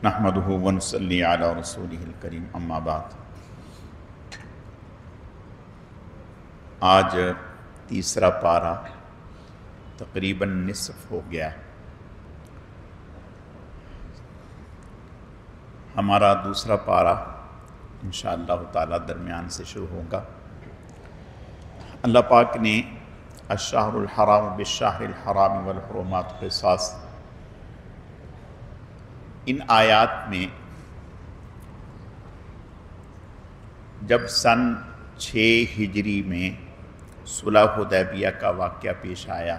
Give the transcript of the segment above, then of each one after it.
نحمدہ ونصلی علی رسولہ الکریم اما بعد۔ آج تیسرا پارہ تقریباً نصف ہو گیا۔ ہمارا دوسرا پارہ انشاءاللہ تعالی درمیان سے شروع ہوگا۔ اللہ پاک نے الشہر الحرام بالشہر الحرام والحرمات قصاص، ان آیات میں جب سن 6 ہجری میں صلح حدیبیہ کا واقعہ پیش آیا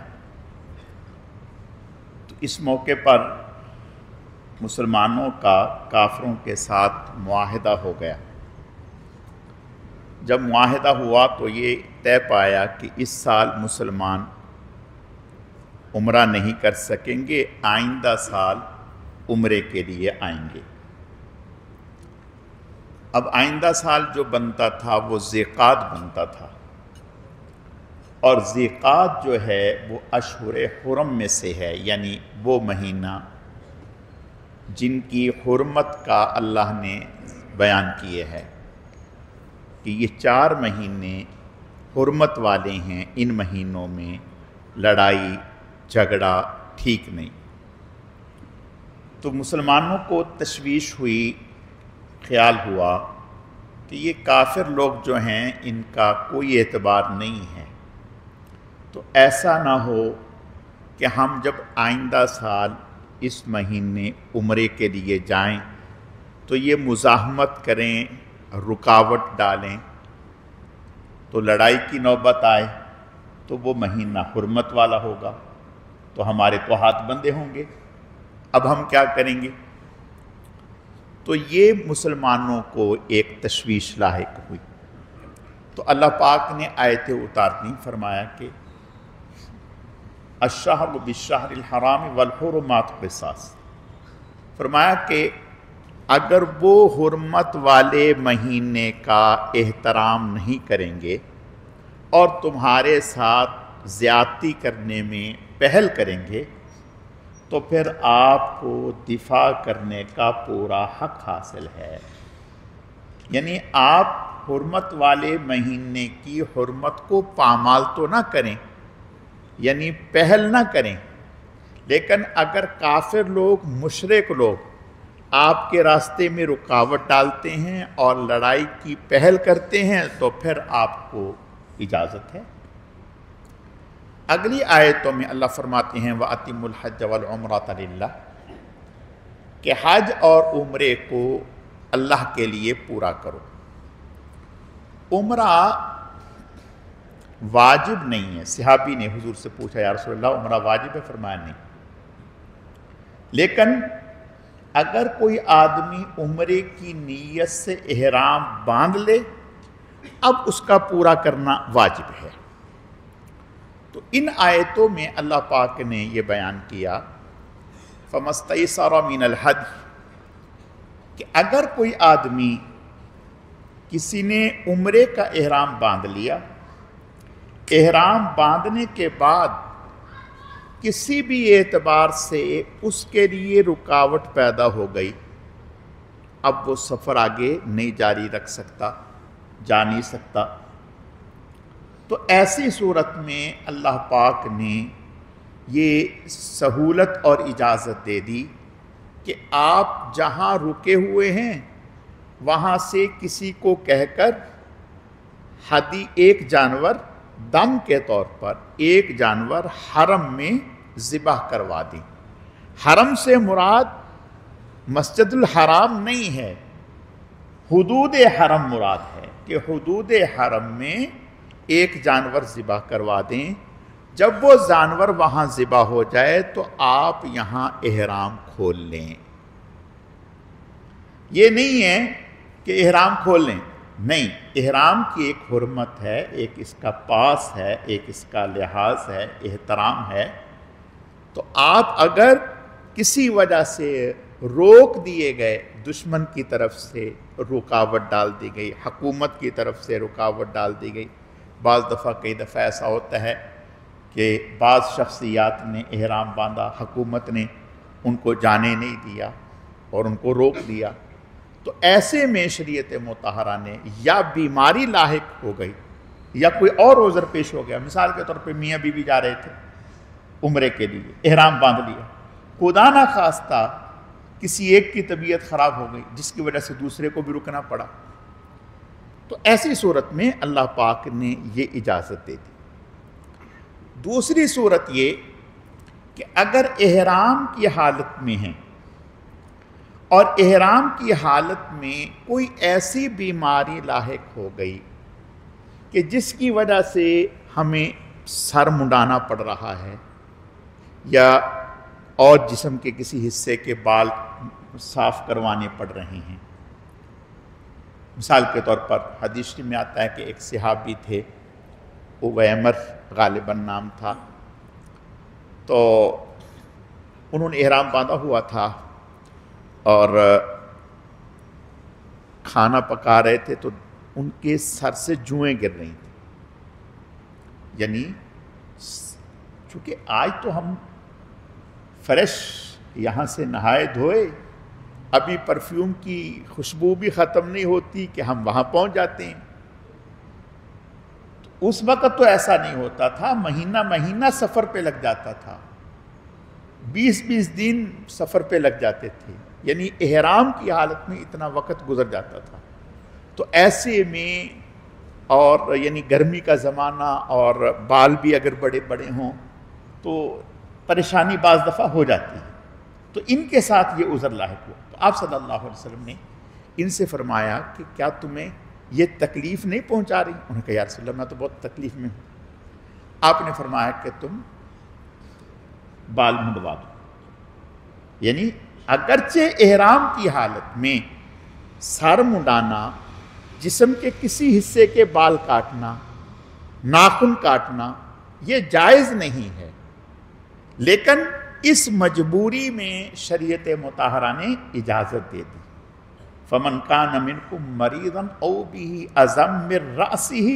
تو اس موقع پر مسلمانوں کا کافروں کے ساتھ معاہدہ ہو گیا۔ جب معاہدہ ہوا تو یہ طے پایا کہ اس سال مسلمان عمرہ نہیں کر سکیں گے، آئندہ سال عمرے کے لیے آئیں گے۔ اب آئندہ سال جو بنتا تھا وہ ذیقعد بنتا تھا، اور ذیقعد جو ہے وہ اشہر حرم میں سے ہے، یعنی وہ مہینہ جن کی حرمت کا اللہ نے بیان کیے ہے کہ یہ 4 مہینے حرمت والے ہیں، ان مہینوں میں لڑائی جھگڑا ٹھیک نہیں۔ تو مسلمانوں کو تشویش ہوئی، خیال ہوا کہ یہ کافر لوگ جو ہیں ان کا کوئی اعتبار نہیں ہے، تو ایسا نہ ہو کہ ہم جب آئندہ سال اس مہینے عمرے کے لیے جائیں تو یہ مزاحمت کریں، رکاوٹ ڈالیں، تو لڑائی کی نوبت آئے تو وہ مہینہ حرمت والا ہوگا تو ہمارے تو ہاتھ بندھے ہوں گے، اب ہم کیا کریں گے؟ تو یہ مسلمانوں کو ایک تشویش لاحق ہوئی۔ تو اللہ پاک نے آیتیں اتارنی، فرمایا کہ الشہر بالشہر الحرام والحرمات قصاص، فرمایا کہ اگر وہ حرمت والے مہینے کا احترام نہیں کریں گے اور تمہارے ساتھ زیادتی کرنے میں پہل کریں گے تو پھر آپ کو دفاع کرنے کا پورا حق حاصل ہے۔ یعنی آپ حرمت والے مہینے کی حرمت کو پامال تو نہ کریں، یعنی پہل نہ کریں، لیکن اگر کافر لوگ، مشرک لوگ آپ کے راستے میں رکاوٹ ڈالتے ہیں اور لڑائی کی پہل کرتے ہیں تو پھر آپ کو اجازت ہے۔ اگلی آیتوں میں اللہ فرماتے ہیں وَأَتِمُّ الْحَجَّ وَالْعُمْرَةَ لِلَّهِ کہ حج اور عمرے کو اللہ کے لیے پورا کرو۔ عمرہ واجب نہیں ہے۔ صحابی نے حضور سے پوچھا یا رسول اللہ عمرہ واجب ہے؟ فرمایا نہیں، لیکن اگر کوئی آدمی عمرے کی نیت سے احرام باندھ لے اب اس کا پورا کرنا واجب ہے۔ تو ان آیتوں میں اللہ پاک نے یہ بیان کیا فَمَا اسْتَيْسَرَ مِنَ الْهَدْيِ کہ اگر کوئی آدمی، کسی نے عمرے کا احرام باندھ لیا، احرام باندھنے کے بعد کسی بھی اعتبار سے اس کے لیے رکاوٹ پیدا ہو گئی، اب وہ سفر آگے نہیں جاری رکھ سکتا، جا نہیں سکتا، تو ایسی صورت میں اللہ پاک نے یہ سہولت اور اجازت دے دی کہ آپ جہاں رکے ہوئے ہیں وہاں سے کسی کو کہہ کر ہدی، ایک جانور دم کے طور پر ایک جانور حرم میں ذبح کروا دیں۔ حرم سے مراد مسجد الحرام نہیں ہے، حدود حرم مراد ہے کہ حدود حرم میں ایک جانور ذبح کروا دیں۔ جب وہ جانور وہاں ذبح ہو جائے تو آپ یہاں احرام کھول لیں۔ یہ نہیں ہے کہ احرام کھول لیں، نہیں، احرام کی ایک حرمت ہے، ایک اس کا پاس ہے، ایک اس کا لحاظ ہے، احترام ہے۔ تو آپ اگر کسی وجہ سے روک دیے گئے، دشمن کی طرف سے رکاوٹ ڈال دی گئی، حکومت کی طرف سے رکاوٹ ڈال دی گئی، بعض دفعہ کئی دفعہ ایسا ہوتا ہے کہ بعض شخصیات نے احرام باندھا، حکومت نے ان کو جانے نہیں دیا، اور ان کو روک دیا. تو ایسے میں شریعت مطہرہ نے یا بیماری لاحق ہو گئی یا کوئی اور عذر پیش ہو گیا، مثال کے طور پہ میاں بیوی جا رہے تھے عمرے کے لیے، احرام باندھ لیا، خدا نہ خواستہ کسی ایک کی طبیعت خراب ہو گئی جس کی وجہ سے دوسرے کو بھی رکنا پڑا، تو ایسی صورت میں اللہ پاک نے یہ اجازت دے دی. دوسری صورت یہ کہ اگر احرام کی حالت میں ہیں اور احرام کی حالت میں کوئی ایسی بیماری لاحق ہو گئی کہ جس کی وجہ سے ہمیں سر منڈانا پڑ رہا ہے یا اور جسم کے کسی حصے کے بال صاف کروانے پڑ رہے ہیں. مثال کے طور پر حدیث میں آتا ہے کہ ایک صحابی تھے، اویمر غالباً نام تھا، تو انہوں نے احرام باندھا ہوا تھا اور کھانا پکا رہے تھے تو ان کے سر سے جوئیں گر رہی تھیں. یعنی چونکہ آج تو ہم فریش یہاں سے نہائے دھوئے، ابھی پرفیوم کی خوشبو بھی ختم نہیں ہوتی کہ ہم وہاں پہنچ جاتے ہیں. تو اس وقت تو ایسا نہیں ہوتا تھا، مہینہ مہینہ سفر پہ لگ جاتا تھا، 20 دن سفر پہ لگ جاتے تھے، یعنی احرام کی حالت میں اتنا وقت گزر جاتا تھا. تو ایسے میں اور یعنی گرمی کا زمانہ اور بال بھی اگر بڑے بڑے ہوں تو پریشانی بعض دفعہ ہو جاتی ہے. تو ان کے ساتھ یہ عذر لاحق ہوا. تو آپ صلی اللہ علیہ وسلم نے ان سے فرمایا کہ کیا تمہیں یہ تکلیف نہیں پہنچا رہی؟ انہوں نے کہا یا رسول اللہ میں تو بہت تکلیف میں ہوں. آپ نے فرمایا کہ تم بال منڈوا دو. یعنی اگرچہ احرام کی حالت میں سر منڈانا، جسم کے کسی حصے کے بال کاٹنا، ناخن کاٹنا یہ جائز نہیں ہے، لیکن اس مجبوری میں شریعت مطہرہ نے اجازت دے دی. فمن کان منکم مریضا او به اذى من رأسه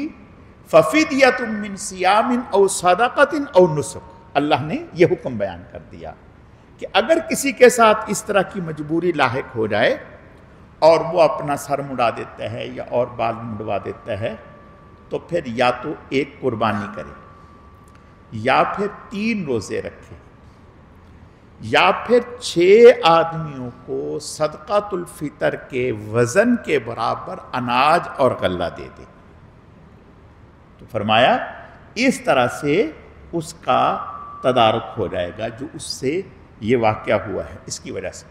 ففدیۃ من صیام او صدقۃ او نسک. اللہ نے یہ حکم بیان کر دیا کہ اگر کسی کے ساتھ اس طرح کی مجبوری لاحق ہو جائے اور وہ اپنا سر مڑا دیتا ہے یا اور بال منڈوا دیتا ہے تو پھر یا تو ایک قربانی کرے یا پھر 3 روزے رکھے یا پھر 6 آدمیوں کو صدقۃ الفطر کے وزن کے برابر اناج اور غلہ دے دے. تو فرمایا اس طرح سے اس کا تدارک ہو جائے گا جو اس سے یہ واقعہ ہوا ہے اس کی وجہ سے.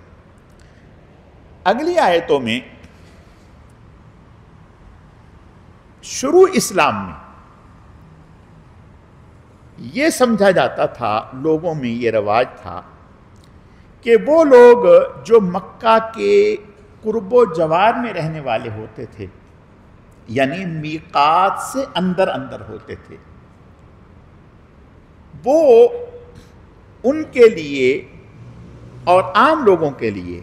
اگلی آیتوں میں شروع اسلام میں یہ سمجھا جاتا تھا، لوگوں میں یہ رواج تھا کہ وہ لوگ جو مکہ کے قرب و جوار میں رہنے والے ہوتے تھے، یعنی میقات سے اندر اندر ہوتے تھے، وہ ان کے لیے اور عام لوگوں کے لیے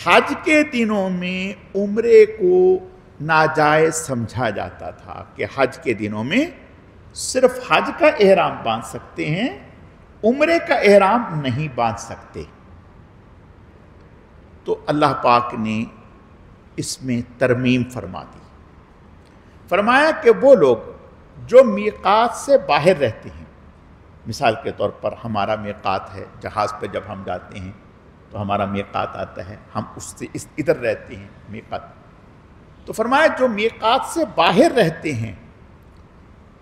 حج کے دنوں میں عمرے کو ناجائز سمجھا جاتا تھا کہ حج کے دنوں میں صرف حج کا احرام باندھ سکتے ہیں، عمرے کا احرام نہیں باندھ سکتے. تو اللہ پاک نے اس میں ترمیم فرما دی. فرمایا کہ وہ لوگ جو میقات سے باہر رہتے ہیں، مثال کے طور پر ہمارا میقات ہے، جہاز پہ جب ہم جاتے ہیں تو ہمارا میقات آتا ہے، ہم اس سے ادھر رہتے ہیں میقات. تو فرمایا جو میقات سے باہر رہتے ہیں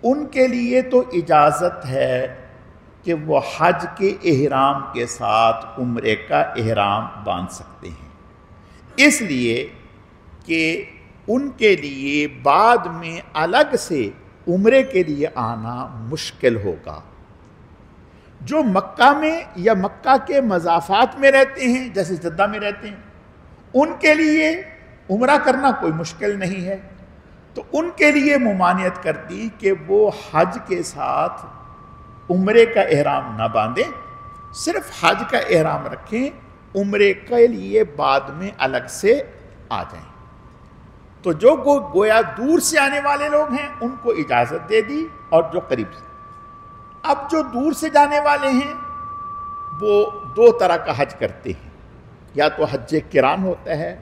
ان کے لیے تو اجازت ہے کہ وہ حج کے احرام کے ساتھ عمرے کا احرام باندھ سکتے ہیں، اس لیے کہ ان کے لیے بعد میں الگ سے عمرے کے لیے آنا مشکل ہوگا. جو مکہ میں یا مکہ کے مضافات میں رہتے ہیں، جیسے جدہ میں رہتے ہیں، ان کے لیے عمرہ کرنا کوئی مشکل نہیں ہے. تو ان کے لیے ممانعت کر دی کہ وہ حج کے ساتھ عمرے کا احرام نہ باندھیں، صرف حج کا احرام رکھیں، عمرے کے لیے بعد میں الگ سے آ جائیں. تو جو گویا دور سے آنے والے لوگ ہیں ان کو اجازت دے دی، اور جو قریب سے. اب جو دور سے جانے والے ہیں وہ 2 طرح کا حج کرتے ہیں. یا تو حج قران ہوتا ہے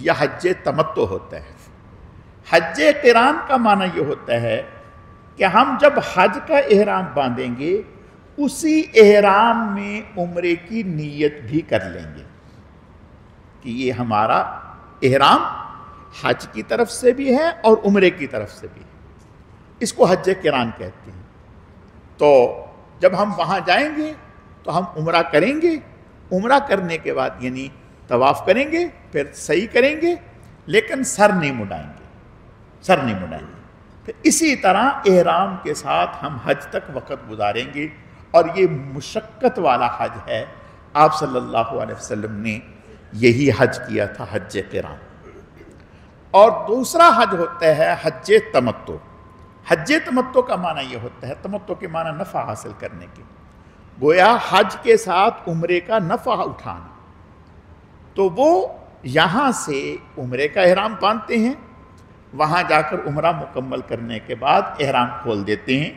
یا حج تمتع ہوتا ہے۔ حج قران کا معنی یہ ہوتا ہے کہ ہم جب حج کا احرام باندھیں گے اسی احرام میں عمرے کی نیت بھی کر لیں گے کہ یہ ہمارا احرام حج کی طرف سے بھی ہے اور عمرے کی طرف سے بھی ہے، اس کو حج قران کہتے ہیں۔ تو جب ہم وہاں جائیں گے تو ہم عمرہ کریں گے، عمرہ کرنے کے بعد یعنی طواف کریں گے، پھر سعی کریں گے، لیکن سر نہیں مڑائیں گے، سر نہیں مڑائیں گے۔ پھر اسی طرح احرام کے ساتھ ہم حج تک وقت گزاریں گے، اور یہ مشقت والا حج ہے۔ آپ صلی اللہ علیہ وسلم نے یہی حج کیا تھا، حج قران۔ اور دوسرا حج ہوتا ہے حج تمتع۔ حج تمتع کا معنی یہ ہوتا ہے، تمتع کے معنی نفع حاصل کرنے کے، گویا حج کے ساتھ عمرے کا نفع اٹھانا۔ تو وہ یہاں سے عمرے کا احرام باندھتے ہیں، وہاں جا کر عمرہ مکمل کرنے کے بعد احرام کھول دیتے ہیں،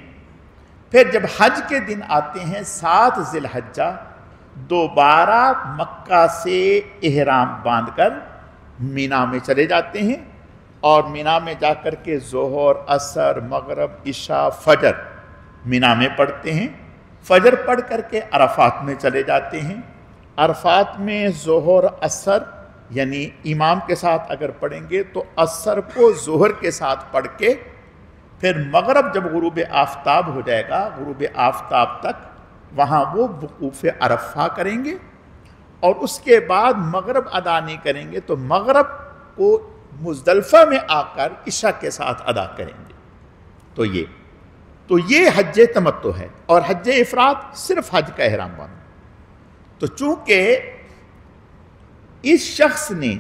پھر جب حج کے دن آتے ہیں 7 ذی الحجہ، دوبارہ مکہ سے احرام باندھ کر مینا میں چلے جاتے ہیں، اور مینا میں جا کر کے ظہر، عصر، مغرب، عشاء، فجر مینا میں پڑھتے ہیں، فجر پڑھ کر کے عرفات میں چلے جاتے ہیں، عرفات میں ظہر، عصر یعنی امام کے ساتھ اگر پڑھیں گے تو عصر کو ظہر کے ساتھ پڑھ کے پھر مغرب جب غروب آفتاب ہو جائے گا، غروب آفتاب تک وہاں وہ وقوف عرفہ کریں گے، اور اس کے بعد مغرب ادا نہیں کریں گے تو مغرب کو مزدلفہ میں آ کر عشاء کے ساتھ ادا کریں گے۔ تو یہ حج تمتع ہے، اور حج افراد صرف حج کا احرام باندھنا۔ تو چونکہ اس شخص نے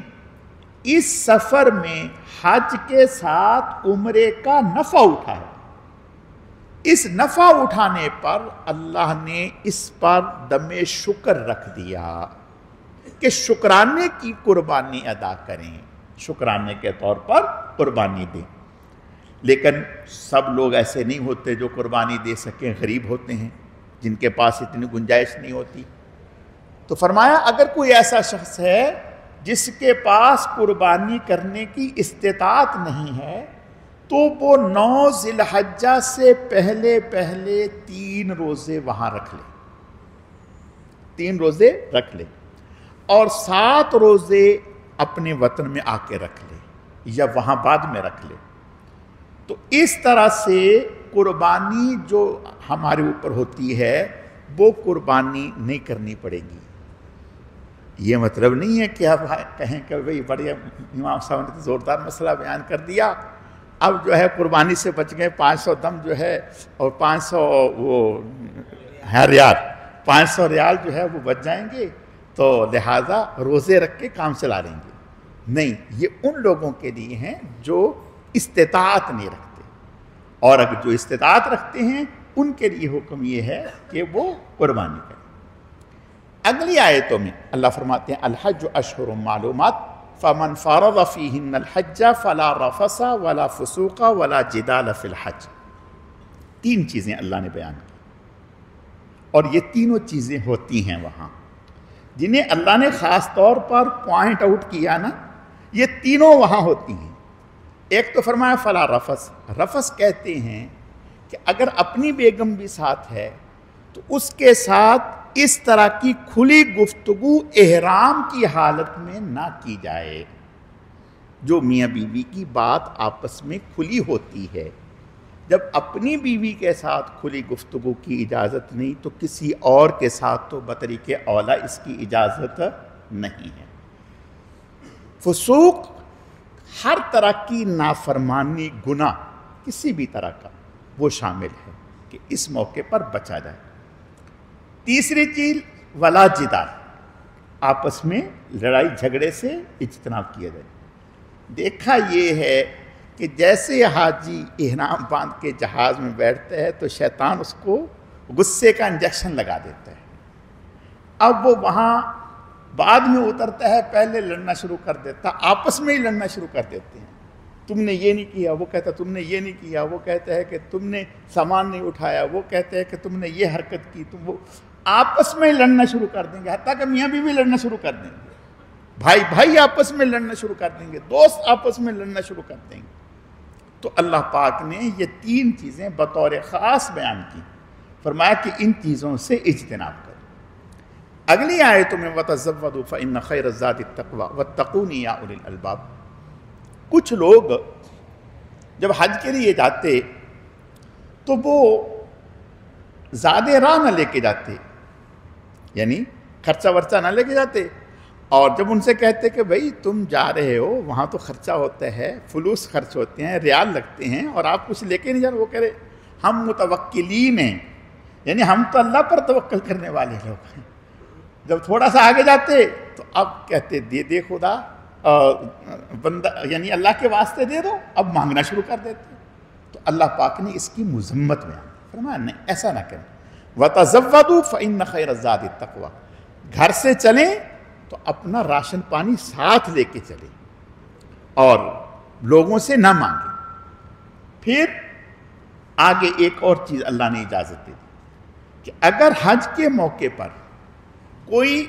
اس سفر میں حج کے ساتھ عمرے کا نفع اٹھایا، اس نفع اٹھانے پر اللہ نے اس پر دم شکر رکھ دیا کہ شکرانے کی قربانی ادا کریں، شکرانے کے طور پر قربانی دیں۔ لیکن سب لوگ ایسے نہیں ہوتے جو قربانی دے سکیں، غریب ہوتے ہیں جن کے پاس اتنی گنجائش نہیں ہوتی۔ تو فرمایا اگر کوئی ایسا شخص ہے جس کے پاس قربانی کرنے کی استطاعت نہیں ہے تو وہ 9 ذی الحجہ سے پہلے 3 روزے وہاں رکھ لے، 3 روزے رکھ لے، اور 7 روزے اپنے وطن میں آ کے رکھ لے یا وہاں بعد میں رکھ لے۔ تو اس طرح سے قربانی جو ہمارے اوپر ہوتی ہے وہ قربانی نہیں کرنی پڑے گی۔ یہ مطلب نہیں ہے کہ آپ کہیں کہ بھئی بڑے امام صاحب نے زوردار مسئلہ بیان کر دیا، اب جو ہے قربانی سے بچ گئے، 500 دم جو ہے اور 500 وہ ریال، 500 ریال جو ہے وہ بچ جائیں گے، تو لہٰذا روزے رکھ کے کام چلا لیں گے۔ نہیں، یہ ان لوگوں کے لیے ہیں جو استطاعت نہیں رکھتے، اور اگر جو استطاعت رکھتے ہیں ان کے لیے حکم یہ ہے کہ وہ قربانی کریں۔ اگلی آیتوں میں اللہ فرماتے ہیں الحج اشہر معلومات فمن فرض فیہن الحج فلا رفث ولا فسوق ولا جدال فی الحج۔ 3 چیزیں اللہ نے بیان کی، اور یہ تینوں چیزیں ہوتی ہیں وہاں جنہیں اللہ نے خاص طور پر پوائنٹ آؤٹ کیا نا، یہ تینوں وہاں ہوتی ہیں۔ ایک تو فرمایا فلا رفث، رفث کہتے ہیں کہ اگر اپنی بیگم بھی ساتھ ہے تو اس کے ساتھ اس طرح کی کھلی گفتگو احرام کی حالت میں نہ کی جائے۔ جو میاں بیوی کی بات آپس میں کھلی ہوتی ہے، جب اپنی بیوی کے ساتھ کھلی گفتگو کی اجازت نہیں تو کسی اور کے ساتھ تو بطریق اولا اس کی اجازت نہیں ہے۔ فسوق ہر طرح کی نافرمانی، گناہ کسی بھی طرح کا وہ شامل ہے کہ اس موقع پر بچا جائے۔ تیسری چیز ولا جدال، آپس میں لڑائی جھگڑے سے اجتناب کیا جائے۔ دیکھا یہ ہے کہ جیسے حاجی احرام باندھ کے جہاز میں بیٹھتا ہے تو شیطان اس کو غصے کا انجیکشن لگا دیتا ہے، اب وہ وہاں بعد میں اترتا ہے، پہلے لڑنا شروع کر دیتا، آپس میں ہی لڑنا شروع کر دیتے ہیں۔ تم نے یہ نہیں کیا، وہ کہتا تم نے یہ نہیں کیا، وہ کہتا ہے کہ تم نے سامان نہیں اٹھایا، وہ کہتے ہیں کہ تم نے یہ حرکت کی، وہ آپس میں ہی لڑنا شروع کر دیں گے، حتیٰ کہ میاں بیوی لڑنا شروع کر دیں گے۔ بھائی بھائی آپس میں لڑنا شروع کر دیں گے، دوست آپس میں لڑنا شروع کر دیں گے۔ تو اللہ پاک نے یہ 3 چیزیں بطور خاص بیان کی، فرمایا کہ ان چیزوں سے اجتناب کرو۔ اگلی آیتوں میں وَتَزَوَّدُوا فَإِنَّ خَيْرَ الزَّادِ التَّقْوَىٰ وَاتَّقُونِ يَا أُولِي الْأَلْبَابِ۔ کچھ لوگ جب حج کے لیے جاتے تو وہ زیادہ راہ نہ لے کے جاتے، یعنی خرچہ ورچہ نہ لے کے جاتے، اور جب ان سے کہتے کہ بھئی تم جا رہے ہو وہاں تو خرچہ ہوتا ہے، فلوس خرچ ہوتے ہیں، ریال لگتے ہیں، اور آپ کچھ لے کے نہیں جا رہے، وہ کہہ رہے ہم متوکلین ہیں، یعنی ہم تو اللہ پر توکل کرنے والے لوگ ہیں۔ جب تھوڑا سا آگے جاتے تو اب کہتے دے خدا، بندہ یعنی اللہ کے واسطے دے دو، اب مانگنا شروع کر دیتے۔ تو اللہ پاک نے اس کی مذمت میں فرمایا نہیں، ایسا نہ کریں۔ وَتَزَوَّدُوا فَإِنَّ خَيْرَ الزَّادِ التَّقْوَىٰ، گھر سے چلیں تو اپنا راشن پانی ساتھ لے کے چلیں اور لوگوں سے نہ مانگیں۔ پھر آگے ایک اور چیز اللہ نے اجازت دے دی کہ اگر حج کے موقع پر کوئی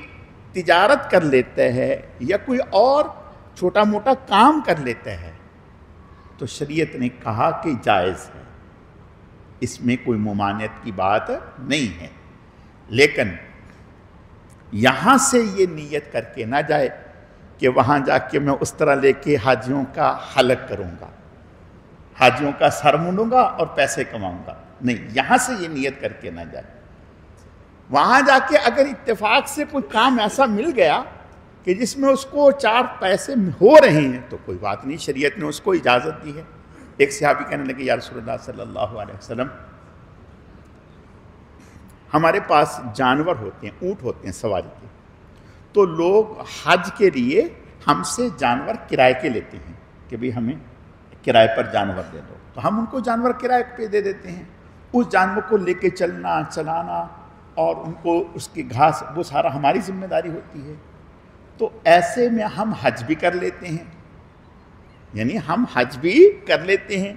تجارت کر لیتا ہے یا کوئی اور چھوٹا موٹا کام کر لیتا ہے تو شریعت نے کہا کہ جائز ہے، اس میں کوئی ممانعت کی بات نہیں ہے، لیکن یہاں سے یہ نیت کر کے نہ جائے کہ وہاں جا کے میں اس طرح لے کے حاجیوں کا حلق کروں گا، حاجیوں کا سر مونڈوں گا اور پیسے کماؤں گا، نہیں، یہاں سے یہ نیت کر کے نہ جائے۔ وہاں جا کے اگر اتفاق سے کوئی کام ایسا مل گیا کہ جس میں اس کو 4 پیسے ہو رہے ہیں تو کوئی بات نہیں، شریعت نے اس کو اجازت دی ہے۔ ایک صحابی کہنے لگے یا رسول اللہ صلی اللہ علیہ وسلم، ہمارے پاس جانور ہوتے ہیں، اونٹ ہوتے ہیں سواری کے، تو لوگ حج کے لیے ہم سے جانور کرائے کے لیتے ہیں کہ بھئی ہمیں کرائے پر جانور دے دو، تو ہم ان کو جانور کرائے پہ دے دیتے ہیں۔ اس جانور کو لے کے چلنا چلانا اور ان کو اس کی گھاس وہ سارا ہماری ذمہ داری ہوتی ہے۔ تو ایسے میں ہم حج بھی کر لیتے ہیں، یعنی ہم حج بھی کر لیتے ہیں۔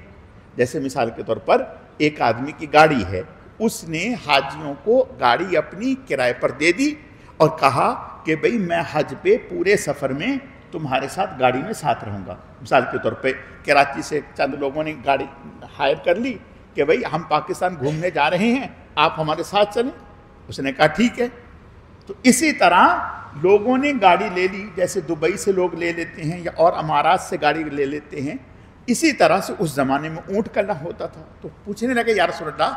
جیسے مثال کے طور پر ایک آدمی کی گاڑی ہے، اس نے حاجیوں کو گاڑی اپنی کرائے پر دے دی اور کہا کہ بھئی میں حج پہ پورے سفر میں تمہارے ساتھ گاڑی میں ساتھ رہوں گا۔ مثال کے طور پہ کراچی سے چند لوگوں نے گاڑی ہائر کر لی کہ بھئی ہم پاکستان گھومنے جا رہے ہیں، آپ ہمارے ساتھ چلیں۔ اس نے کہا ٹھیک ہے۔ تو اسی طرح لوگوں نے گاڑی لے لی، جیسے دبئی سے لوگ لے لیتے ہیں یا اور امارات سے گاڑی لے لیتے ہیں، اسی طرح سے اس زمانے میں اونٹ کا ہوتا تھا۔ تو پوچھنے لگے یا رسول اللہ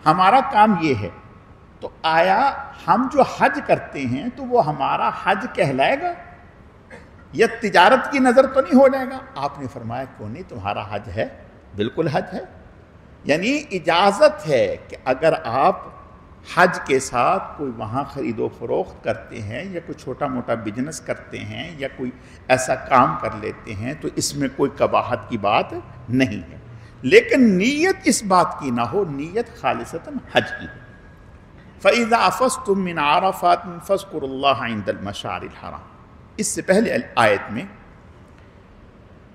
ہمارا کام یہ ہے، تو آیا ہم جو حج کرتے ہیں تو وہ ہمارا حج کہلائے گا یا تجارت کی نظر تو نہیں ہو جائے گا؟ آپ نے فرمایا کیوں نہیں، تمہارا حج ہے، بالکل حج ہے۔ یعنی اجازت ہے کہ اگر آپ حج کے ساتھ کوئی وہاں خرید و فروخت کرتے ہیں یا کوئی چھوٹا موٹا بزنس کرتے ہیں یا کوئی ایسا کام کر لیتے ہیں تو اس میں کوئی قباحت کی بات نہیں ہے، لیکن نیت اس بات کی نہ ہو، نیت خالصتاً حج کی ہو۔ فَإِذَا أَفَضْتُم مِّنْ عَرَفَاتٍ فَاذْكُرُوا اللَّهَ عِندَ الْمَشْعَرِ الْحَرَامِ۔ اس سے پہلے آیت میں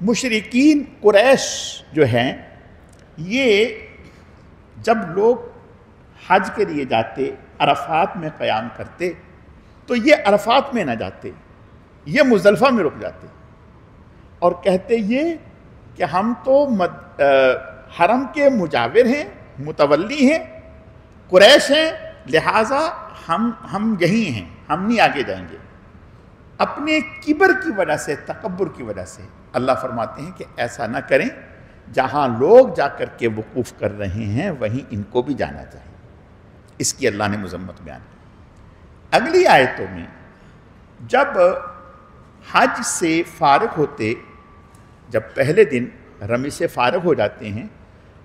مشرکین قریش جو ہیں، یہ جب لوگ حج کے لیے جاتے، عرفات میں قیام کرتے، تو یہ عرفات میں نہ جاتے، یہ مزدلفہ میں رک جاتے اور کہتے یہ کہ ہم تو حرم کے مجاور ہیں، متولی ہیں، قریش ہیں، لہٰذا ہم یہی ہیں، ہم نہیں آگے جائیں گے۔ اپنے کبر کی وجہ سے، تکبر کی وجہ سے اللہ فرماتے ہیں کہ ایسا نہ کریں، جہاں لوگ جا کر کے وقوف کر رہے ہیں وہیں ان کو بھی جانا چاہیے۔ اس کی اللہ نے مذمت بیان کی۔ اگلی آیتوں میں جب حج سے فارغ ہوتے، جب پہلے دن رمی سے فارغ ہو جاتے ہیں،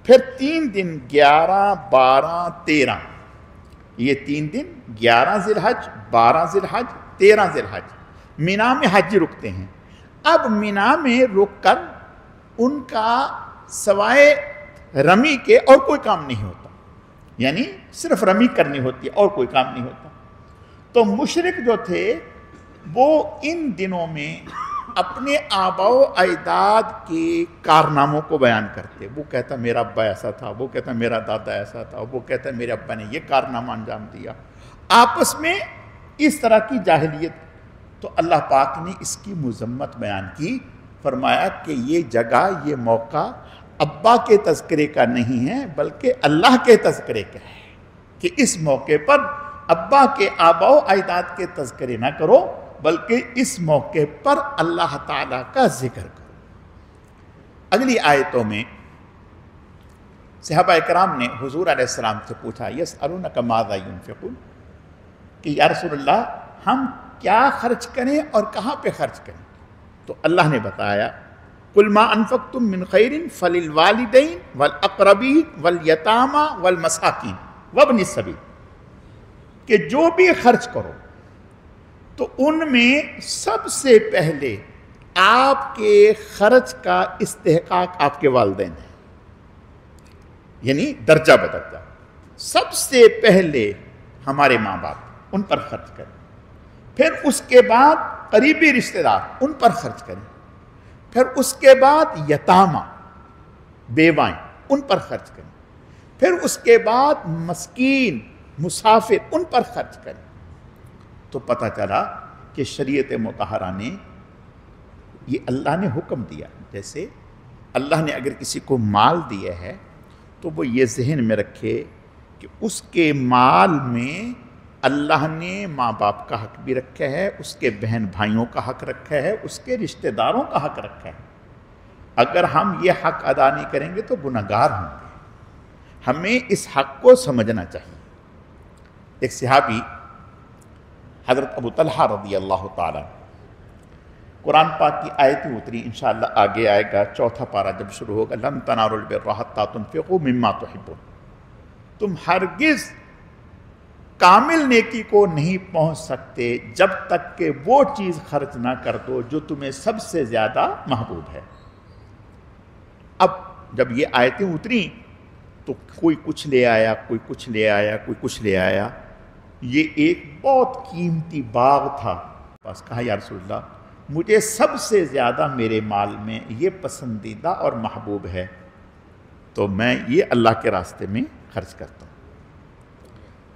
پھر 3 دن 11، 12، 13، یہ 3 دن 11 ذی الحج، 12 ذی الحج، 13 ذی الحج مینا میں حج رکتے ہیں۔ اب مینا میں رک کر ان کا سوائے رمی کے اور کوئی کام نہیں ہوتا، یعنی صرف رمی کرنی ہوتی ہے اور کوئی کام نہیں ہوتا۔ تو مشرک جو تھے وہ ان دنوں میں اپنے آباء و اجداد کے کارناموں کو بیان کرتے۔ وہ کہتا میرا ابا ایسا تھا، وہ کہتا میرا دادا ایسا تھا، وہ کہتا میرے ابا نے یہ کارنامہ انجام دیا۔ آپس میں اس طرح کی جاہلیت تو اللہ پاک نے اس کی مذمت بیان کی، فرمایا کہ یہ جگہ، یہ موقع ابا کے تذکرے کا نہیں ہے بلکہ اللہ کے تذکرے کا ہے، کہ اس موقع پر ابا کے آبا و اجداد کے تذکرے نہ کرو بلکہ اس موقع پر اللہ تعالیٰ کا ذکر کرو۔ اگلی آیتوں میں صحابہ اکرام نے حضور علیہ السلام سے پوچھا یسألونک ماذا ينفقون، کہ یا رسول اللہ ہم کیا خرچ کریں اور کہاں پہ خرچ کریں؟ تو اللہ نے بتایا قُلْ مَا أَنفَقْتُم مِّن خَيْرٍ فَلِلْوَالِدَيْنِ وَالْأَقْرَبِينَ وَالْيَتَامَى وَالْمَسَاكِينِ وَابْنِ السَّبِيلِ، کہ جو بھی خرچ کرو تو ان میں سب سے پہلے آپ کے خرچ کا استحقاق آپ کے والدین ہیں، یعنی درجہ بدرجہ۔ سب سے پہلے ہمارے ماں باپ، ان پر خرچ کریں، پھر اس کے بعد قریبی رشتہ دار، ان پر خرچ کریں، پھر اس کے بعد یتامہ، بیوائیں، ان پر خرچ کریں، پھر اس کے بعد مسکین، مسافر، ان پر خرچ کریں۔ تو پتہ چلا کہ شریعت مطہرہ نے یہ اللہ نے حکم دیا، جیسے اللہ نے اگر کسی کو مال دیا ہے تو وہ یہ ذہن میں رکھے کہ اس کے مال میں اللہ نے ماں باپ کا حق بھی رکھا ہے، اس کے بہن بھائیوں کا حق رکھا ہے، اس کے رشتہ داروں کا حق رکھا ہے۔ اگر ہم یہ حق ادا نہیں کریں گے تو گنہگار ہوں گے۔ ہمیں اس حق کو سمجھنا چاہیے۔ ایک صحابی حضرت ابو طلحہ رضی اللہ تعالیٰ، قرآن پاک کی آیتیں اتری، انشاءاللہ آگے آئے گا، چوتھا پارہ جب شروع ہوگا، لن تنالوا البر حتی تنفقوا مما تحبون، تم ہرگز کامل نیکی کو نہیں پہنچ سکتے جب تک کہ وہ چیز خرچ نہ کر دو جو تمہیں سب سے زیادہ محبوب ہے۔ اب جب یہ آیتیں اتری تو کوئی کچھ لے آیا، کوئی کچھ لے آیا، کوئی کچھ لے آیا۔ یہ ایک بہت قیمتی باغ تھا، بس کہا یا رسول اللہ مجھے سب سے زیادہ میرے مال میں یہ پسندیدہ اور محبوب ہے، تو میں یہ اللہ کے راستے میں خرچ کرتا ہوں۔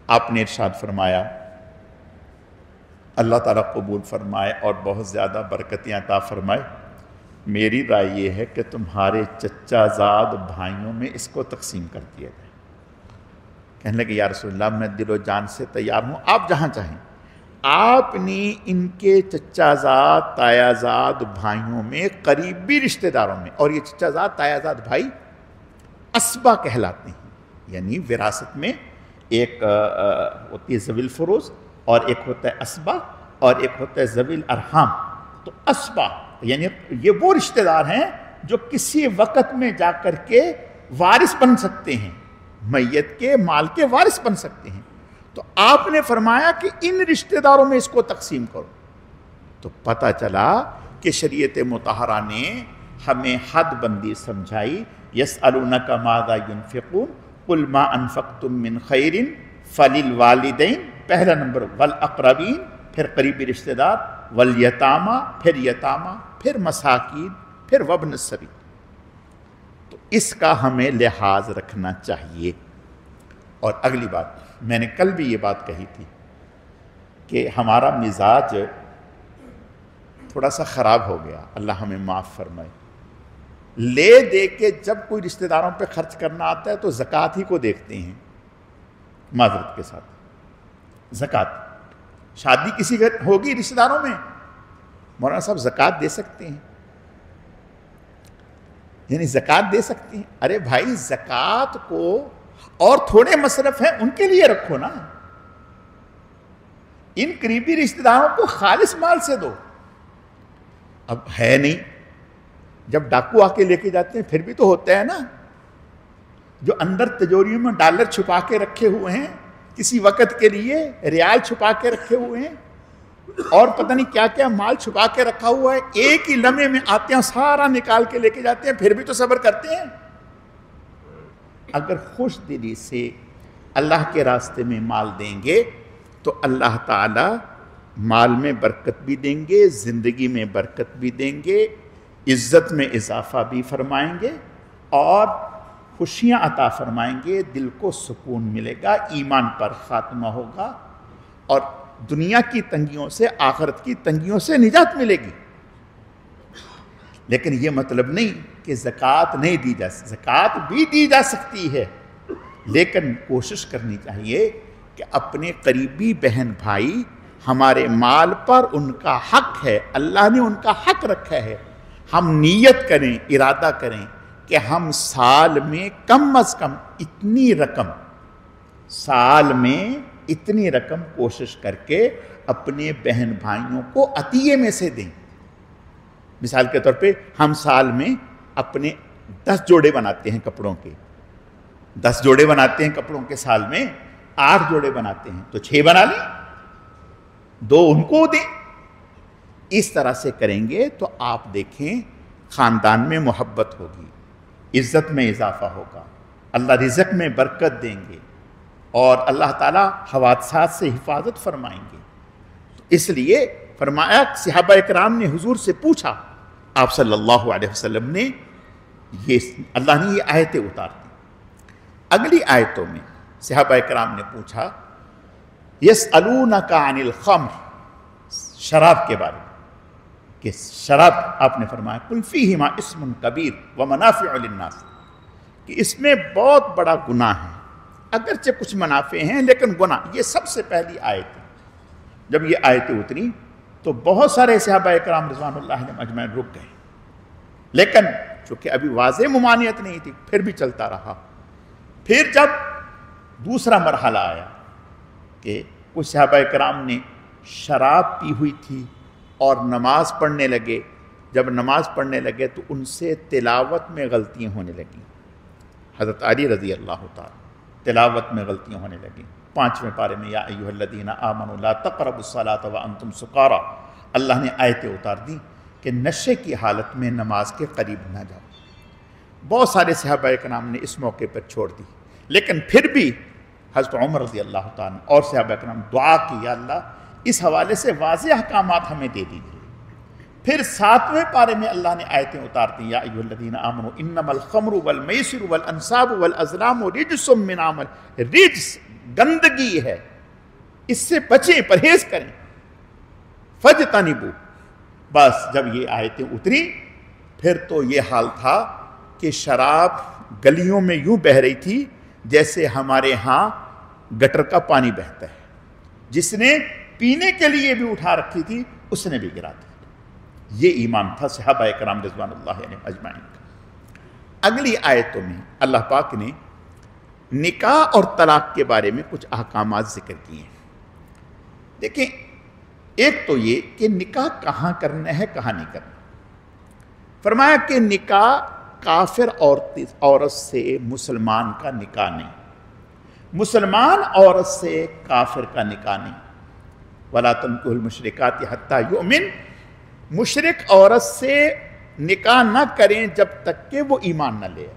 آپ نے ارشاد فرمایا اللہ تعالیٰ قبول فرمائے اور بہت زیادہ برکتیں عطا فرمائے، میری رائے یہ ہے کہ تمہارے چچا زاد بھائیوں میں اس کو تقسیم کر دیا جائے۔ کہنے لگے یا رسول اللہ میں دل و جان سے تیار ہوں، آپ جہاں چاہیں۔ آپ نے ان کے چچا زاد تایا زاد بھائیوں میں، قریبی رشتہ داروں میں، اور یہ چچا زاد تایا زاد بھائی اسبا کہلاتے ہیں، یعنی وراثت میں ایک ہوتی ہے ذوی الفروض اور ایک ہوتا ہے اسبا اور ایک ہوتا ہے ذوی الارحام۔ تو اسبا یعنی یہ وہ رشتہ دار ہیں جو کسی وقت میں جا کر کے وارث بن سکتے ہیں، میت کے مال کے وارث بن سکتے ہیں۔ تو آپ نے فرمایا کہ ان رشتہ داروں میں اس کو تقسیم کرو۔ تو پتہ چلا کہ شریعت مطہرہ نے ہمیں حد بندی سمجھائی، یسألونک ماذا ينفقون قل ما انفقتم من خیر فللوالدین، پہلا نمبر، والاقربین، پھر قریبی رشتہ دار، والیتامى، پھر یتامہ، پھر مساکین، پھر وابن السبیل۔ تو اس کا ہمیں لحاظ رکھنا چاہیے۔ اور اگلی بات، میں نے کل بھی یہ بات کہی تھی کہ ہمارا مزاج تھوڑا سا خراب ہو گیا، اللہ ہمیں معاف فرمائے۔ لے دے کے جب کوئی رشتہ داروں پہ خرچ کرنا آتا ہے تو زکوٰۃ ہی کو دیکھتے ہیں، معذرت کے ساتھ۔ زکوٰۃ، شادی کسی گھر ہوگی رشتہ داروں میں، مولانا صاحب زکوٰۃ دے سکتے ہیں، یعنی زکوٰۃ دے سکتے ہیں۔ ارے بھائی زکوٰۃ کو اور تھوڑے مصرف ہیں ان کے لیے رکھو نا، ان قریبی رشتہ داروں کو خالص مال سے دو۔ اب ہے نہیں، جب ڈاکو آ کے لے کے جاتے ہیں پھر بھی تو ہوتا ہے نا، جو اندر تجوریوں میں ڈالر چھپا کے رکھے ہوئے ہیں کسی وقت کے لیے، ریال چھپا کے رکھے ہوئے ہیں اور پتہ نہیں کیا کیا مال چھپا کے رکھا ہوا ہے، ایک ہی لمحے میں آتے ہیں سارا نکال کے لے کے جاتے ہیں، پھر بھی تو صبر کرتے ہیں۔ اگر خوش دلی سے اللہ کے راستے میں مال دیں گے تو اللہ تعالی مال میں برکت بھی دیں گے، زندگی میں برکت بھی دیں گے، عزت میں اضافہ بھی فرمائیں گے اور خوشیاں عطا فرمائیں گے، دل کو سکون ملے گا، ایمان پر خاتمہ ہوگا اور دنیا کی تنگیوں سے، آخرت کی تنگیوں سے نجات ملے گی۔ لیکن یہ مطلب نہیں کہ زکوٰۃ نہیں دی جا سکتی، زکوٰۃ بھی دی جا سکتی ہے، لیکن کوشش کرنی چاہیے کہ اپنے قریبی بہن بھائی، ہمارے مال پر ان کا حق ہے، اللہ نے ان کا حق رکھا ہے، ہم نیت کریں، ارادہ کریں کہ ہم سال میں کم از کم اتنی رقم، سال میں اتنی رقم کوشش کر کے اپنے بہن بھائیوں کو عطیے میں سے دیں۔ مثال کے طور پہ ہم سال میں اپنے 10 جوڑے بناتے ہیں کپڑوں کے، 10 جوڑے بناتے ہیں کپڑوں کے، سال میں 8 جوڑے بناتے ہیں، تو 6 بنا لیں، 2 ان کو دیں۔ اس طرح سے کریں گے تو آپ دیکھیں خاندان میں محبت ہوگی، عزت میں اضافہ ہوگا، اللہ رزق میں برکت دیں گے، اور اللہ تعالیٰ حوادثات سے حفاظت فرمائیں گے۔ تو اس لیے فرمایا، صحابہ اکرام نے حضور سے پوچھا، آپ صلی اللہ علیہ وسلم نے اللہ نے یہ آیتیں اتار دی۔ اگلی آیتوں میں صحابہ اکرام نے پوچھا، یسألونک عن الخمر، شراب کے بارے میں، کہ شراب، آپ نے فرمایا قل فیہما اسم کبیر ومنافع للناس، کہ اس میں بہت بڑا گناہ ہے، اگرچہ کچھ منافع ہیں لیکن گناہ۔ یہ سب سے پہلی آیت ہے۔ جب یہ آیتیں اتری تو بہت سارے صحابہ اکرام رضوان اللہ علیہم اجمعین رک گئے، لیکن چونکہ ابھی واضح ممانعت نہیں تھی، پھر بھی چلتا رہا۔ پھر جب دوسرا مرحلہ آیا کہ کچھ صحابہ اکرام نے شراب پی ہوئی تھی اور نماز پڑھنے لگے، جب نماز پڑھنے لگے تو ان سے تلاوت میں غلطیاں ہونے لگیں۔ حضرت علی رضی اللہ تعالی تلاوت میں غلطیاں ہونے لگیں۔ 5ویں پارے میں، یا ایھا الذین آمنوا لا تقربوا الصلاۃ وانتم سکارى، اللہ نے آیتیں اتار دی کہ نشے کی حالت میں نماز کے قریب نہ جاؤ۔ بہت سارے صحابہ کرام نے اس موقع پر چھوڑ دی، لیکن پھر بھی حضرت عمر رضی اللہ تعالیٰ اور صحابہ کرام دعا کی، یا اللہ اس حوالے سے واضح احکامات ہمیں دے دیجیے۔ پھر 7ویں پارے میں اللہ نے آیتیں اتار دی، یا ایھا الذین آمنوا انما الخمر والمیسر والانصاب والازلام رجس من عمل، رجس گندگی ہے، اس سے بچیں، پرہیز کریں، فاجتنبوا۔ بس جب یہ آیتیں اتری پھر تو یہ حال تھا کہ شراب گلیوں میں یوں بہہ رہی تھی جیسے ہمارے ہاں گٹر کا پانی بہتا ہے، جس نے پینے کے لیے بھی اٹھا رکھی تھی اس نے بھی گرا دی۔ یہ ایمان تھا صحابہ کرام رضوان اللہ علیہم اجمعین کا۔ اگلی آیتوں میں اللہ پاک نے نکاح اور طلاق کے بارے میں کچھ احکامات ذکر کیے ہیں۔ دیکھیں، ایک تو یہ کہ نکاح کہاں کرنا ہے، کہاں نہیں کرنا۔ فرمایا کہ نکاح کافر عورت سے مسلمان کا نکاح نہیں، مسلمان عورت سے کافر کا نکاح نہیں۔ وَلَا تَنكِحُوا الْمُشْرِكَاتِ حَتَّى يُؤْمِنْ، مشرک عورت سے نکاح نہ کریں جب تک کہ وہ ایمان نہ لے۔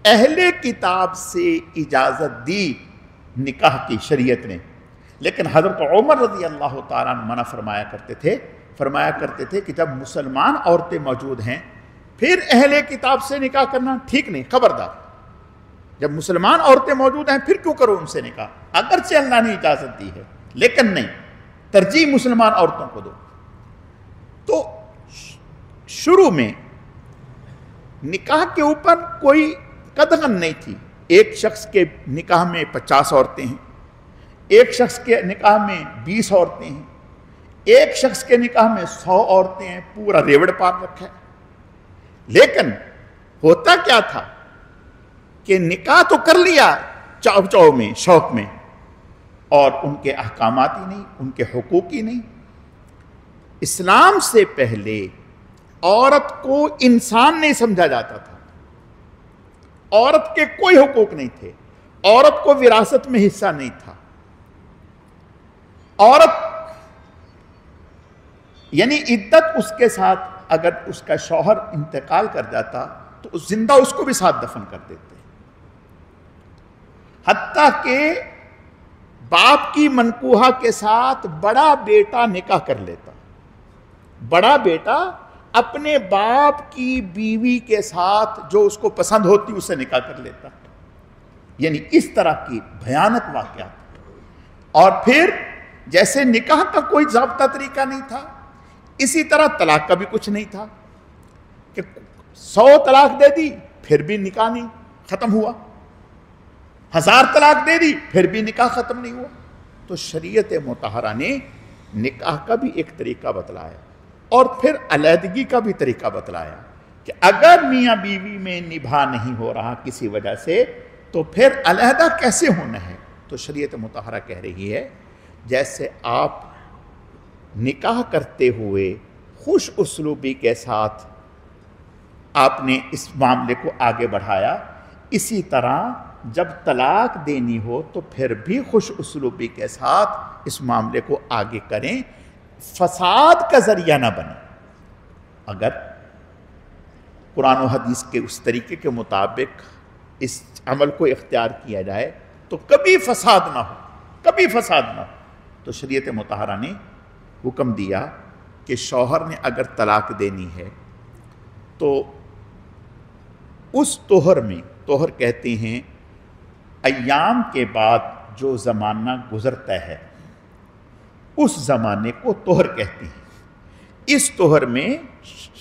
اہل کتاب سے اجازت دی نکاح کی شریعت نے، لیکن حضرت عمر رضی اللہ تعالیٰ عنہ منع فرمایا کرتے تھے کہ جب مسلمان عورتیں موجود ہیں پھر اہل کتاب سے نکاح کرنا ٹھیک نہیں، خبردار۔ جب مسلمان عورتیں موجود ہیں پھر کیوں کرو ان سے نکاح، اگرچہ اللہ نے اجازت دی ہے لیکن نہیں، ترجیح مسلمان عورتوں کو دو۔ تو شروع میں نکاح کے اوپر کوئی قدغن نہیں تھی۔ ایک شخص کے نکاح میں 50 عورتیں ہیں، ایک شخص کے نکاح میں 20 عورتیں ہیں، ایک شخص کے نکاح میں 100 عورتیں ہیں، پورا ریوڑ پار رکھا ہے۔ لیکن ہوتا کیا تھا کہ نکاح تو کر لیا چاؤ میں، شوق میں، اور ان کے احکامات ہی نہیں، ان کے حقوق ہی نہیں۔ اسلام سے پہلے عورت کو انسان نہیں سمجھا جاتا تھا، عورت کے کوئی حقوق نہیں تھے، عورت کو وراثت میں حصہ نہیں تھا۔ عورت یعنی عدت اس کے ساتھ، اگر اس کا شوہر انتقال کر جاتا تو زندہ اس کو بھی ساتھ دفن کر دیتے، حتیٰ کہ باپ کی منکوحہ کے ساتھ بڑا بیٹا نکاح کر لیتا، بڑا بیٹا اپنے باپ کی بیوی کے ساتھ جو اس کو پسند ہوتی اسے نکاح کر لیتا۔ یعنی اس طرح کی بھیانک واقعات۔ اور پھر جیسے نکاح کا کوئی ضابطہ طریقہ نہیں تھا، اسی طرح طلاق کا بھی کچھ نہیں تھا کہ 100 طلاق دے دی پھر بھی نکاح نہیں ختم ہوا، 1000 طلاق دے دی پھر بھی نکاح ختم نہیں ہوا۔ تو شریعت مطہرہ نے نکاح کا بھی ایک طریقہ بتلایا اور پھر علیحدگی کا بھی طریقہ بتلایا کہ اگر میاں بیوی میں نبھا نہیں ہو رہا کسی وجہ سے تو پھر علیحدہ کیسے ہونا ہے۔ تو شریعت مطہرہ کہہ رہی ہے جیسے آپ نکاح کرتے ہوئے خوش اسلوبی کے ساتھ آپ نے اس معاملے کو آگے بڑھایا، اسی طرح جب طلاق دینی ہو تو پھر بھی خوش اسلوبی کے ساتھ اس معاملے کو آگے کریں، فساد کا ذریعہ نہ بنے۔ اگر قرآن و حدیث کے اس طریقے کے مطابق اس عمل کو اختیار کیا جائے تو کبھی فساد نہ ہو، کبھی فساد نہ ہو۔ تو شریعت مطہرہ نے حکم دیا کہ شوہر نے اگر طلاق دینی ہے تو اس طہر میں، طہر کہتے ہیں ایام کے بعد جو زمانہ گزرتا ہے اس زمانے کو طہر کہتے ہیں۔ اس طہر میں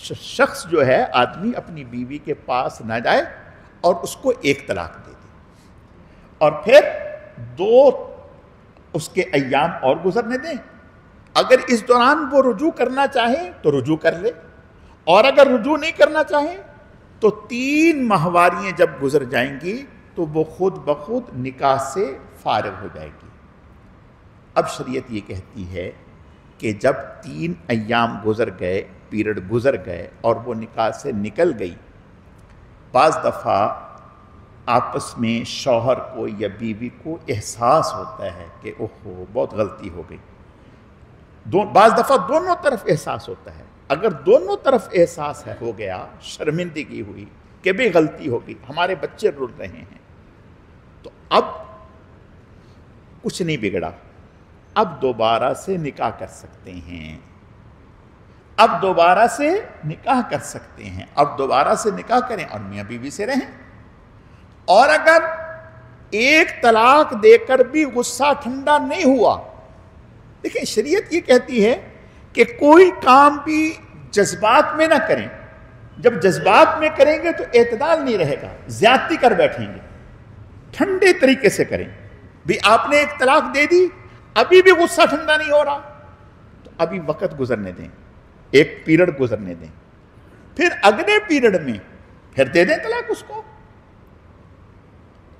شخص جو ہے آدمی اپنی بیوی کے پاس نہ جائے اور اس کو ایک طلاق دے دے اور پھر 2 اس کے ایام اور گزرنے دیں۔ اگر اس دوران وہ رجوع کرنا چاہیں تو رجوع کر لے، اور اگر رجوع نہیں کرنا چاہیں تو 3 ماہواریاں جب گزر جائیں گی تو وہ خود بخود نکاح سے فارغ ہو جائے گی۔ اب شریعت یہ کہتی ہے کہ جب 3 ایام گزر گئے، پیریڈ گزر گئے اور وہ نکاح سے نکل گئی، بعض دفعہ آپس میں شوہر کو یا بیوی کو احساس ہوتا ہے کہ اوہو بہت غلطی ہو گئی، بعض دفعہ دونوں طرف احساس ہوتا ہے۔ اگر دونوں طرف احساس ہو گیا، شرمندگی ہوئی کہ بھئی غلطی ہو گئی، ہمارے بچے رول رہے ہیں، تو اب کچھ نہیں بگڑا، اب دوبارہ سے نکاح کر سکتے ہیں، اب دوبارہ سے نکاح کر سکتے ہیں، اب دوبارہ سے نکاح کریں اور میاں بیوی سے رہیں۔ اور اگر ایک طلاق دے کر بھی غصہ ٹھنڈا نہیں ہوا، دیکھیں شریعت یہ کہتی ہے کہ کوئی کام بھی جذبات میں نہ کریں، جب جذبات میں کریں گے تو اعتدال نہیں رہے گا، زیادتی کر بیٹھیں گے، ٹھنڈے طریقے سے کریں۔ بھی آپ نے ایک طلاق دے دی، ابھی بھی غصہ ٹھنڈا نہیں ہو رہا تو ابھی وقت گزرنے دیں، ایک پیریڈ گزرنے دیں، پھر اگلے پیریڈ میں پھر دے دیں طلاق اس کو،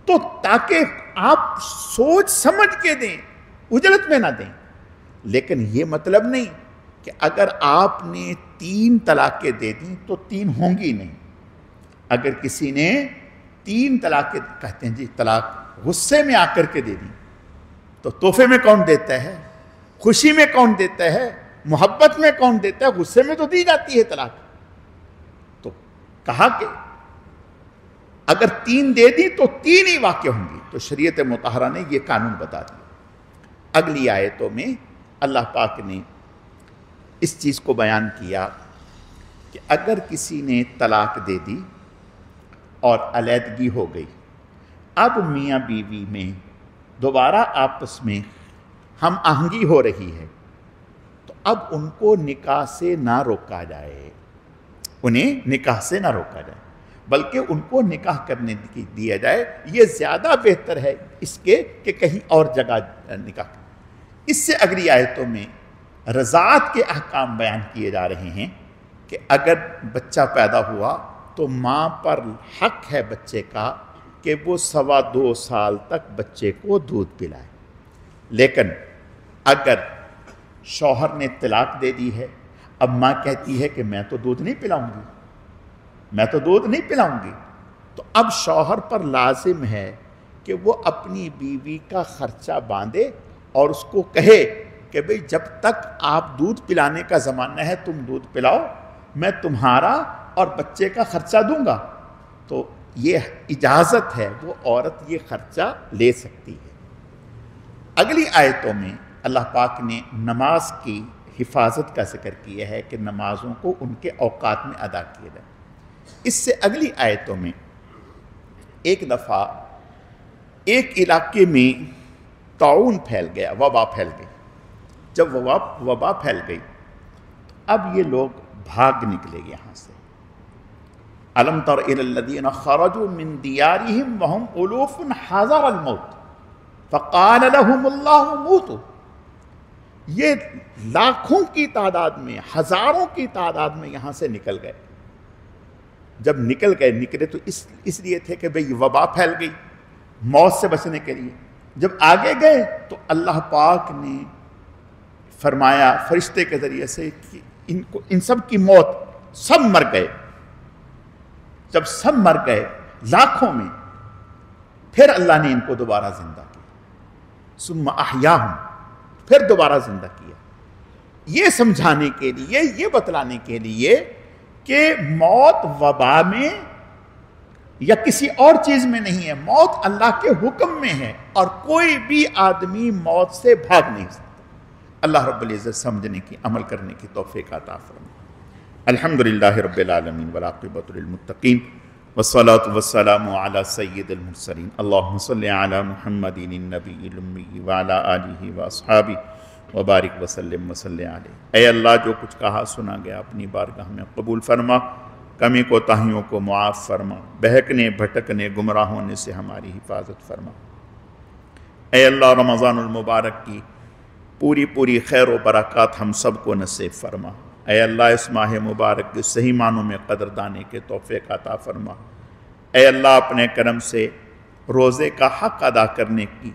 تو تاکہ آپ سوچ سمجھ کے دیں، اجلت میں نہ دیں۔ لیکن یہ مطلب نہیں کہ اگر آپ نے 3 طلاقیں دے دیں تو 3 ہوں گی نہیں۔ اگر کسی نے 3 طلاقیں، کہتے ہیں جی طلاق غصے میں آ کر کے دے دی، تو تحفے میں کون دیتا ہے، خوشی میں کون دیتا ہے، محبت میں کون دیتا ہے، غصے میں تو دی جاتی ہے طلاق۔ تو کہا کہ اگر 3 دے دی تو 3 ہی واقع ہوں گی۔ تو شریعت مطہرہ نے یہ قانون بتا دیا۔ اگلی آیتوں میں اللہ پاک نے اس چیز کو بیان کیا کہ اگر کسی نے طلاق دے دی اور علیحدگی ہو گئی، اب میاں بیوی میں دوبارہ آپس میں ہم آہنگی ہو رہی ہے، تو اب ان کو نکاح سے نہ روکا جائے، انہیں نکاح سے نہ روکا جائے، بلکہ ان کو نکاح کرنے دیا جائے۔ یہ زیادہ بہتر ہے اس کے کہ کہیں اور جگہ نکاح کریں۔ اس سے اگلی آیتوں میں رضاعت کے احکام بیان کیے جا رہے ہیں کہ اگر بچہ پیدا ہوا تو ماں پر حق ہے بچے کا کہ وہ 2.25 سال تک بچے کو دودھ پلائے۔ لیکن اگر شوہر نے طلاق دے دی ہے، اب ماں کہتی ہے کہ میں تو دودھ نہیں پلاؤں گی، میں تو دودھ نہیں پلاؤں گی، تو اب شوہر پر لازم ہے کہ وہ اپنی بیوی کا خرچہ باندھے اور اس کو کہے کہ بھئی جب تک آپ دودھ پلانے کا زمانہ ہے تم دودھ پلاؤ، میں تمہارا اور بچے کا خرچہ دوں گا۔ تو یہ اجازت ہے، وہ عورت یہ خرچہ لے سکتی ہے۔ اگلی آیتوں میں اللہ پاک نے نماز کی حفاظت کا ذکر کیا ہے کہ نمازوں کو ان کے اوقات میں ادا کیا جائے۔ اس سے اگلی آیتوں میں ایک دفعہ ایک علاقے میں طاعون پھیل گیا، وبا پھیل گئی، جب وبا پھیل گئی اب یہ لوگ بھاگ نکلے یہاں سے. الم تر الی الذین خرجوا من دیارہم وہم الوف حذر الموت فقال لهم اللہ موتوا. یہ لاکھوں کی تعداد میں، ہزاروں کی تعداد میں یہاں سے نکل گئے. جب نکلے تو اس لیے تھے کہ بھئی وبا پھیل گئی، موت سے بچنے کے لیے. جب آگے گئے تو اللہ پاک نے فرمایا فرشتے کے ذریعے سے کہ ان سب کی موت، سب مر گئے. جب سب مر گئے لاکھوں میں، پھر اللہ نے ان کو دوبارہ زندہ کیا. ثم احیاہم، پھر دوبارہ زندہ کیا. یہ سمجھانے کے لیے، یہ بتلانے کے لیے کہ موت وبا میں یا کسی اور چیز میں نہیں ہے، موت اللہ کے حکم میں ہے اور کوئی بھی آدمی موت سے بھاگ نہیں سکتا. اللہ رب العزت سمجھنے کی، عمل کرنے کی توفیق عطا فرمائے. الحمدللہ رب العالمین والعاقبۃ للمتقین والصلاة والسلام علی سید المرسلین. اللہم صلی علی محمد النبی الامی وعلی آلہ واصحابہ وبارک وسلم وصلی علیہ. اے اللہ، جو کچھ کہا سنا گیا اپنی بارگاہ میں قبول فرما، کمی کوتاہیوں کو معاف فرما، بہکنے بھٹکنے گمراہ ہونے سے ہماری حفاظت فرما. اے اللہ، رمضان المبارک کی پوری خیر و برکات ہم سب کو نصیب فرما. اے اللہ، اس ماہ مبارک کے صحیح معنوں میں قدردانی کے توفیق عطا فرما. اے اللہ، اپنے کرم سے روزے کا حق ادا کرنے کی،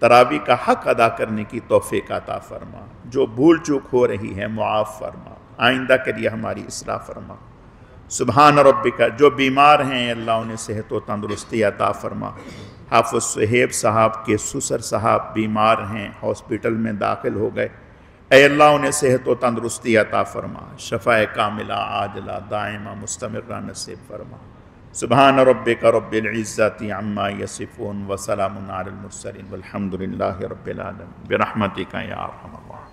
تراویح کا حق ادا کرنے کی توفیق عطا فرما. جو بھول چوک ہو رہی ہے معاف فرما، آئندہ کے لیے ہماری اصلاح فرما. سبحان ربک، جو بیمار ہیں اللہ انہیں صحت و تندرستی عطا فرما. حافظ صہیب صاحب کے سسر صاحب بیمار ہیں، ہاسپٹل میں داخل ہو گئے. اے اللہ، انہیں صحت و تندرستی عطا فرما، شفاء کاملہ عاجلہ دائمہ مستمرہ نصیب فرما. سبحان ربک رب العزت عما یصفون وسلام علی المرسلین والحمد للہ رب العالمین برحمتک یا ارحم الراحمین.